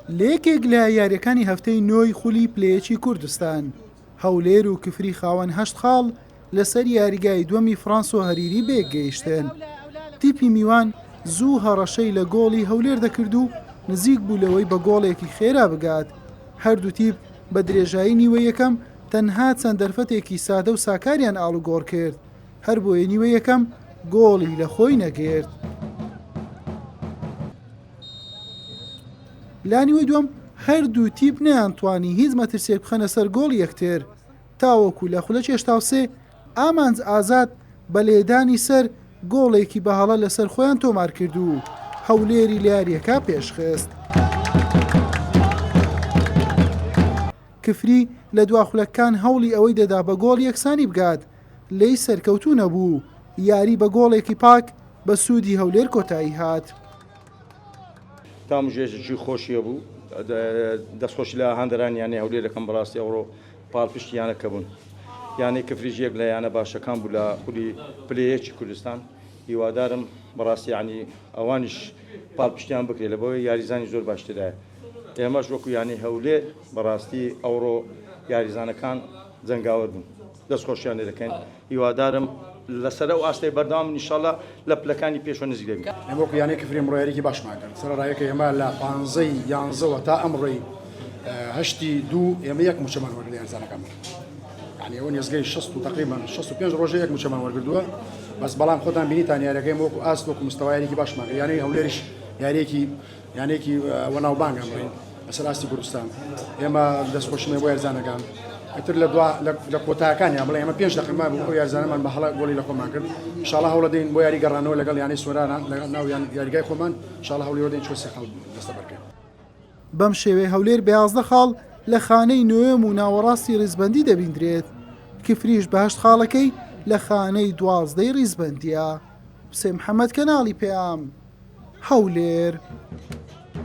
لێکێک لە یاریەکانی هەفتەی نۆی خولی پلەیەکی کوردستان هەولێر و کفری خاوەن هەشت خاڵ لەسەر یاریگای دووەمی فرانس و هەریری بێگەیشتن. تیپی میوان زوو هەڕەشەی لە گۆڵی هەولێر دەکرد و نزیک بوو لەوەی بە گۆڵێکی خێرا بگات. هەردوو تیپ بە درێژایی نیوە یەکەم تەنها چەند دەرفەتێکی سادە و ساکاریان ئاڵوگۆڕ کرد، هەر بۆیە نیوە یەکەم گۆڵی لە خۆی نەگێرد. لانیوەی دووەم هەردوو تیپ نەیانتوانی هیچ مەترسێک بخەنە سەر گۆڵ یەکتر، تاوەکو لە خولە چێشتاوسێ ئامانج ئازاد بە لێدانی سەر گۆڵێکی بەهەڵە لەسەر خۆیان تۆمار کرد و هەولێری لە یاریەکە پێشخست. کفری لە دواخولەکان هەوڵی ئەوەی دەدا بە گۆڵ یەکسانی بگات، لێی سەرکەوتوو نەبوو، یاری بە گۆڵێکی پاک بە سوودی هەولێر کۆتایی هات. تامژێژی خۆشیە بوو، دەستخۆشی لە هەندەران یانێ هەولێرەکەم بەڕاستی ئەوڕۆ پاڵپشتیانەکە بوون، یانەی کفریژێک لە یانە باشەکان بوو لە خولی پلەیەکی کوردستان. هیوادارم بەڕاستی ینی ئەوانیش پاڵپشتیان بکرێت لە بۆی یاریزانی زۆر باشترایە. ئێمەش وەکو ینی هەولێر بەڕاستی ئەوڕۆ یاریزانەکان جەنگاوەر بوون، دەستخۆشیان لێ دەکەین. هیوادارم لەسەر ئەو ئاستەی بەردەوام ئینشاڵڵا لە پلەکانی پێشوە نزیک دەبین. ئێمە وەکو یانەی کفری ئەمڕۆیەکی باشمان کرد. سەرەڕایەکە ئێمە لە 15ی 11ەوە تا ئەمڕۆی هەشتی دوو ئێمە یەک موچەمان وەرگرت یاریزانەکەمان. یعنی ئەوە نێزگەی 60 و تقریبا 65 ڕۆژە یەک موچەمان وەرگردووە. بەس بەڵام خۆتان بینیتان یاریەکەی وەکو ئاست وەکو مستەوایەکی باشمان کرد. یانەی هەولێریش یانێکی وەناوبانگ ئەمڕۆین لەسەر ئاستی کوردستان. ئێمە دەستخۆشینە بۆ یاریزانەکان. ئەتر لە کۆتاکانیان بڵێ ئێمە 5 دقیقە بوو ئەو یاریزانەمان بە هەڵە گۆڵی لە خۆمان کرد. ئینشاڵڵا هەوڵ دەدەین بۆ یاری گەڕانەوە لەگەڵ یانەی سوێرانان لە ناو یاریگای خۆمان. ئینشاڵڵا هەوڵی دەدەین چۆ سێ خاڵ دەستە بەرکەین. بەم شێوەیە هەولێر بە 11 خاڵ لە خانەی نوێم و ناوەڕاستی ڕیزبەندی دەبیندرێت. کفریش بە 8 خاڵەکەی لە خانەی 12ی ڕیزبەندیە. حوسێن محەممەد کەناڵی پێام هەولێر.